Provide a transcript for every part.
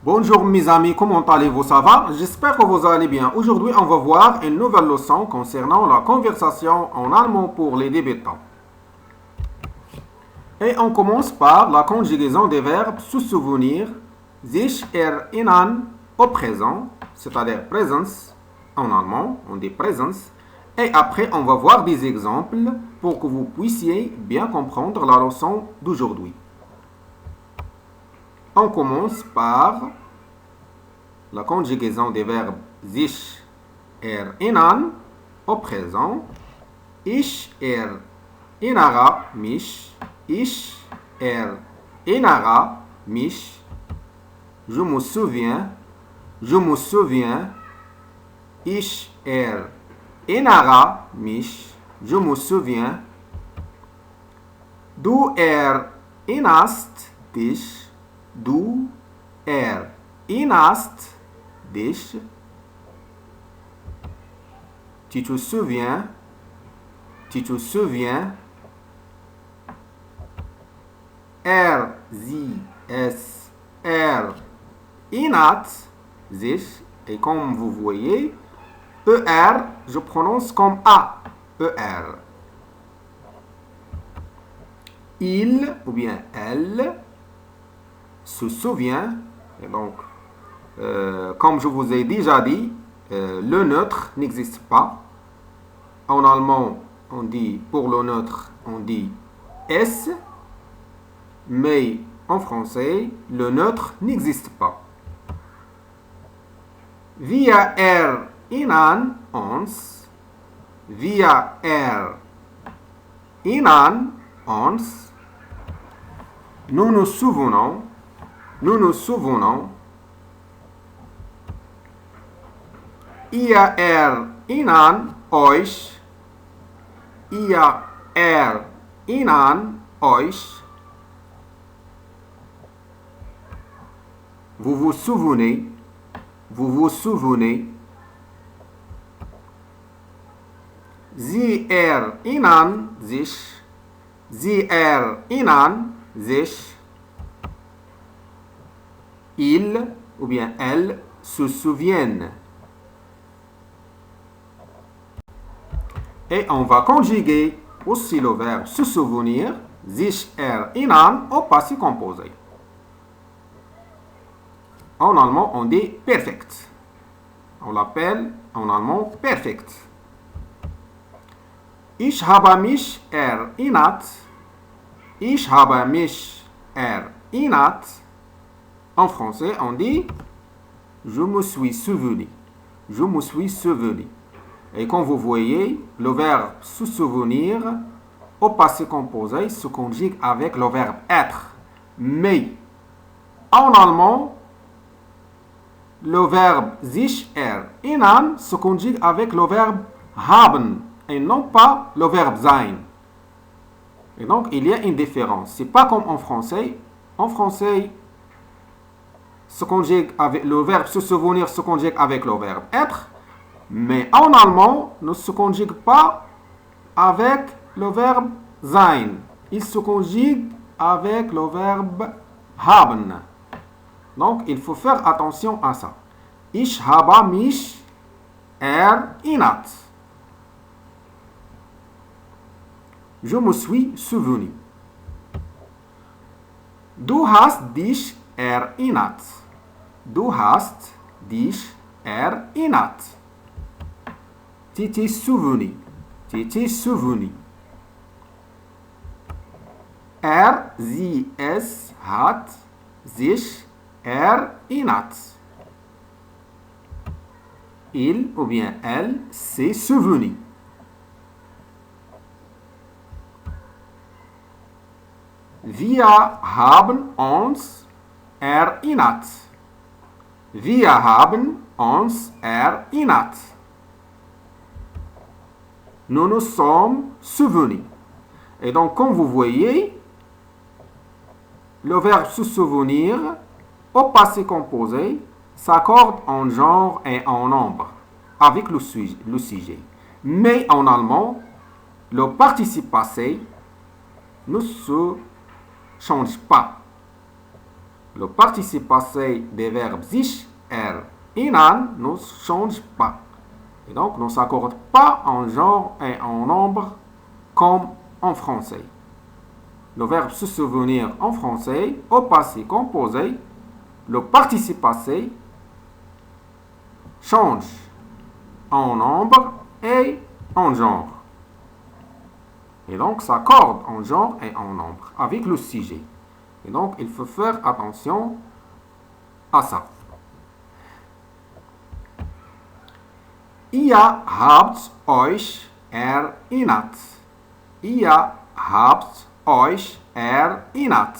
Bonjour mes amis, comment allez-vous? Ça va? J'espère que vous allez bien. Aujourd'hui, on va voir une nouvelle leçon concernant la conversation en allemand pour les débutants. Et on commence par la conjugaison des verbes se souvenir, sich erinnern au présent, c'est-à-dire présence en allemand, on dit présence. Et après, on va voir des exemples pour que vous puissiez bien comprendre la leçon d'aujourd'hui. On commence par la conjugaison des verbes sich erinnern au présent. Ich erinnere mich. Ich erinnere mich. Je me souviens. Je me souviens. Ich erinnere mich. Je me souviens. Du erinnerst dich. Du erinnerst dich. Tu te souviens. Tu te souviens. Sie, es, erinnert sich. Et comme vous voyez, ER, je prononce comme A. ER. Il ou bien elle se souvient. Et donc, comme je vous ai déjà dit, le neutre n'existe pas. En allemand, on dit, pour le neutre, on dit S. Mais en français, le neutre n'existe pas. Wir erinnern uns. Wir erinnern uns. Nous nous souvenons. Nous nous souvenons. Ihr erinnern euch. Ihr erinnern euch. Vous vous souvenez. Vous vous souvenez. Sie erinnern sich. Sie erinnern sich. Ils ou bien elles se souviennent. Et on va conjuguer aussi le verbe se souvenir, sich erinnern, au passé composé. En allemand, on dit perfect. On l'appelle en allemand perfect. Ich habe mich erinnert. Ich habe mich erinnert. En français, on dit je me suis souvenu. Je me suis souvenu. Et comme vous voyez, le verbe se souvenir au passé composé se conjugue avec le verbe être. Mais en allemand, le verbe sich erinnern se conjugue avec le verbe haben et non pas le verbe sein. Et donc, il y a une différence. C'est pas comme en français. En français, se conjugue avec le verbe se souvenir se conjugue avec le verbe être. Mais en allemand, ne se conjugue pas avec le verbe sein. Il se conjugue avec le verbe haben. Donc, il faut faire attention à ça. Ich habe mich erinnert. Je me suis souvenu. Du hast dich erinnert. Du hast dich erinnert. Tu t'es souvenu. Tu t'es souvenu. Sie, es hat sich erinnert. Il ou bien elle s'est souvenu. Wir haben uns erinnert. Wir haben uns erinnert. Nous nous sommes souvenus. Et donc, comme vous voyez, le verbe se souvenir au passé composé s'accorde en genre et en nombre avec le sujet. Mais en allemand, le participe passé ne se change pas. Le participe passé des verbes sich, erinnern ne change pas. Et donc, ne s'accorde pas en genre et en nombre comme en français. Le verbe se souvenir en français, au passé composé, le participe passé change en nombre et en genre. Et donc, s'accorde en genre et en nombre avec le sujet. Et donc, il faut faire attention à ça. Ihr habt euch erinnert. Ihr habt euch erinnert.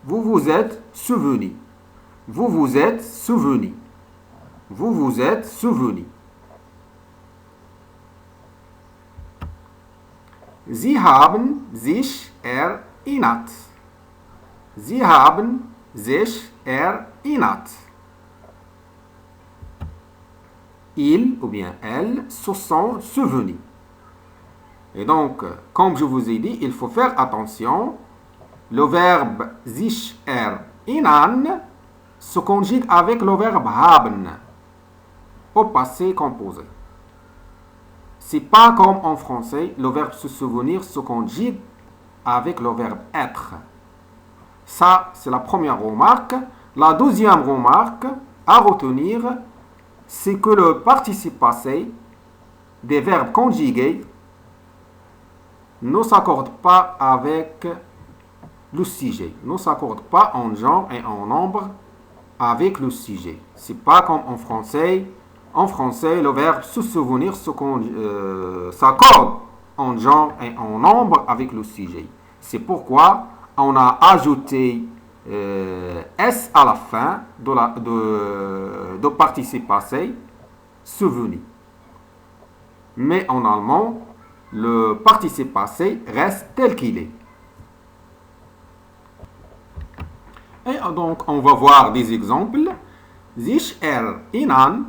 Vous vous êtes souvenu. Vous vous êtes souvenu. Vous vous êtes souvenu. Sie haben sich erinnert. Sie haben sich erinnert. Ils ou bien elles se sont souvenus. Et donc, comme je vous ai dit, il faut faire attention. Le verbe sich erinnern se conjugue avec le verbe haben au passé composé. C'est pas comme en français, le verbe se souvenir se conjugue avec le verbe être. Ça, c'est la première remarque. La deuxième remarque à retenir, c'est que le participe passé des verbes conjugués ne s'accorde pas avec le sujet, ne s'accorde pas en genre et en nombre avec le sujet. C'est pas comme en français. En français, le verbe se souvenir s'accorde en genre et en nombre avec le sujet. C'est pourquoi on a ajouté S à la fin de participe passé souvenu. Mais en allemand, le participe passé reste tel qu'il est. Et donc, on va voir des exemples. Sich erinnern,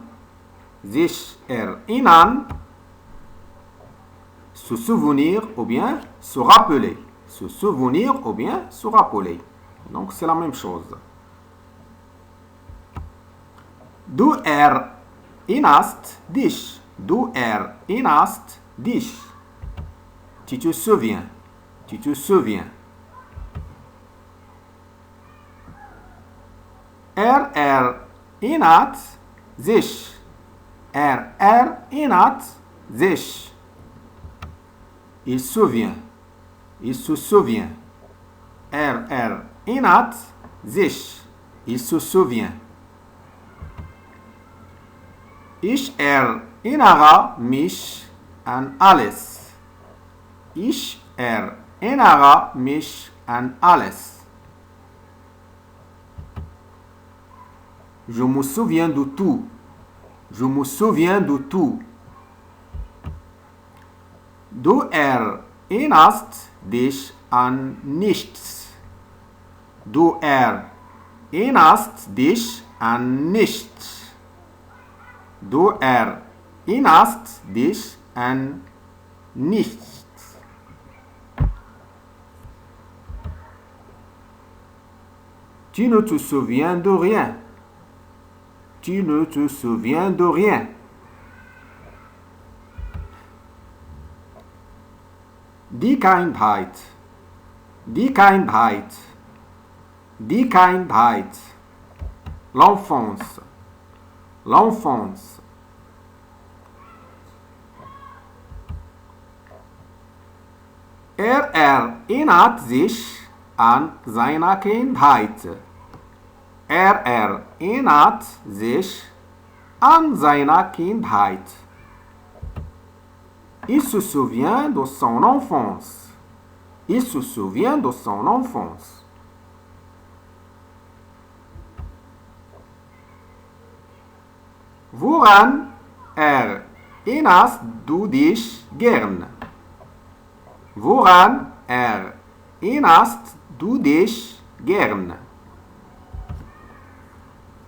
se souvenir ou bien se rappeler. Se souvenir ou bien se rappeler. Donc, c'est la même chose. Du erinnerst dich. Du erinnerst dich. Tu te souviens. Tu te souviens. Erinnert sich. Erinnert sich. Il se souvient. Il se souvient. Erinnert sich. Il se souvient. Ich erinnere mich an alles. Ich erinnere mich an alles. Je me souviens de tout. Je me souviens de tout. Du erinnerst dich an nichts. Du erinnerst dich an nichts. Du erinnerst dich an nichts. Tu ne te souviens de rien. Tu ne te souviens de rien. Die Kindheit. Die Kindheit. Die Kindheit. L'enfance. L'enfance. Erinnert sich an seine Kindheit. Erinnert sich an seine Kindheit. Il se souvient de son enfance. Il se souvient de son enfance. Woran erinnerst du dich gern? Woran erinnerst du dich gern?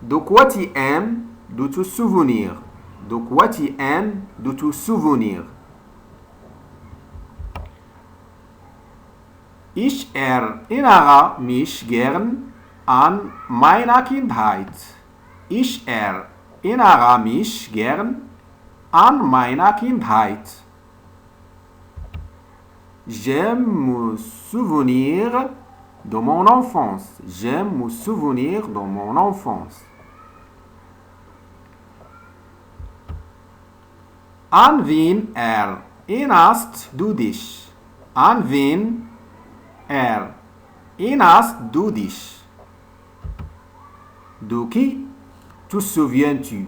De quoi tu aimes de te souvenir? De quoi tu aimes de te souvenir? Ich erinnere mich gern an meine Kindheit. Ich erinnere mich gern an meine Kindheit. J'aime me souvenir de mon enfance. J'aime me souvenir de mon enfance. An wen erinnerst du dich? An wen erinnerst du dich? De qui te souviens-tu?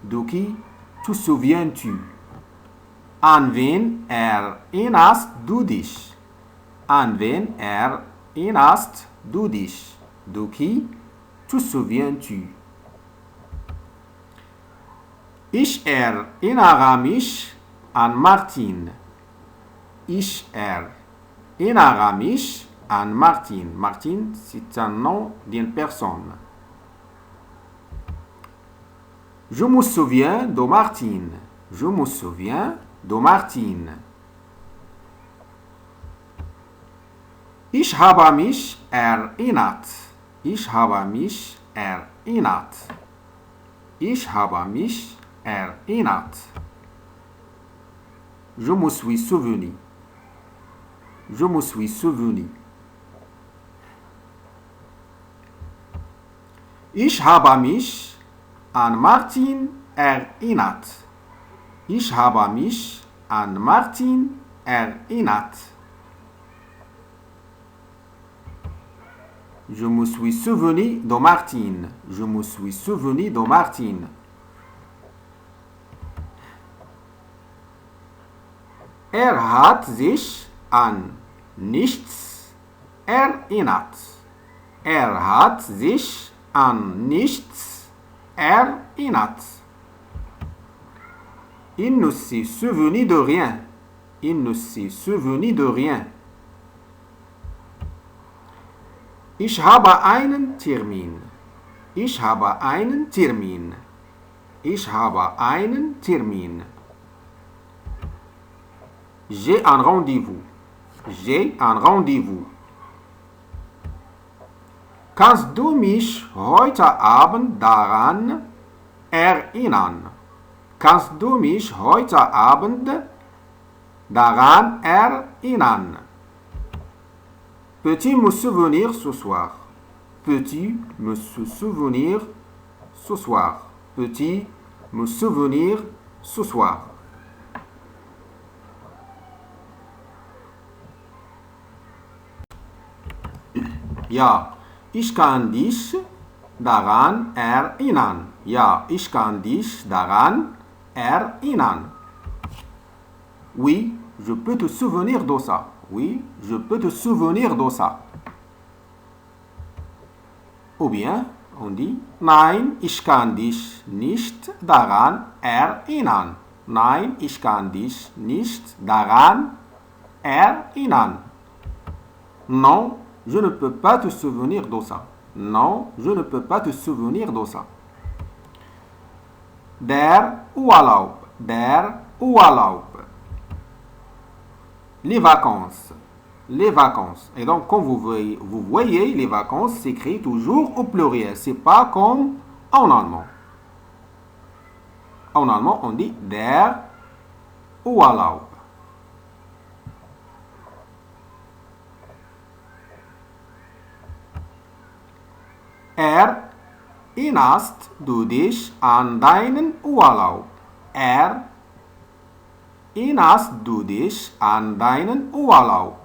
De qui te souviens-tu? An wen erinnerst du dich? An wen erinnerst du dich? De qui te souviens-tu? Ich erinnere mich an Martin. Ich erinnere mich an Martin. Martin, c'est un nom d'une personne. Je me souviens de Martine. Je me souviens de Martine. Ich habe mich erinnert. Ich habe mich erinnert. Ich habe mich erinnert. Je me suis souvenu. Je me suis souvenu. Ich habe mich an Martin erinnert. Ich habe mich an Martin erinnert. Je me suis souvenu de Martine. Je me suis souvenu de Martine. Hat sich an nichts erinnert. Hat sich an nichts erinnert. Il ne s'est souvenu de rien. Il ne s'est souvenu de rien. Ich habe einen Termin. Ich habe einen Termin. Ich habe einen Termin. J'ai un rendez-vous. J'ai un rendez-vous. Kannst du mich heute Abend daran erinnern? Kannst du mich heute Abend daran erinnern? Peux-tu me souvenir ce soir? Peux-tu me souvenir ce soir? Peux-tu me souvenir ce soir? Ja, ich kann dich daran erinnern. Ja, ich kann dich daran erinnern. Oui, je peux te souvenir de ça. Oui, je peux te souvenir de ça. Ou bien, on dit, nein, ich kann dich nicht daran erinnern. Nein, ich kann dich nicht daran erinnern. Non, je ne peux pas te souvenir de ça. Non, je ne peux pas te souvenir de ça. Der Urlaub. Der Urlaub. Les vacances. Les vacances. Et donc, quand vous voyez les vacances s'écrit toujours au pluriel. C'est pas comme en allemand. En allemand, on dit der Urlaub. Erinnerst du dich an deinen Urlaub? Erinnerst du dich an deinen Urlaub?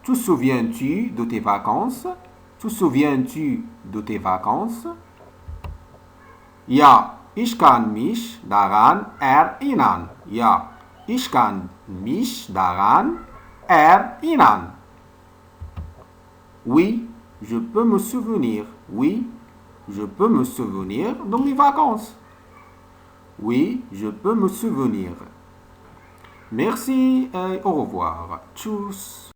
Te souviens-tu de tes vacances? Te souviens-tu de tes vacances? Ja, ich kann mich daran erinnern. Ja, ich kann mich daran erinnern. Oui, je peux me souvenir. Oui, je peux me souvenir de mes vacances. Oui, je peux me souvenir. Merci et au revoir. Tchuss.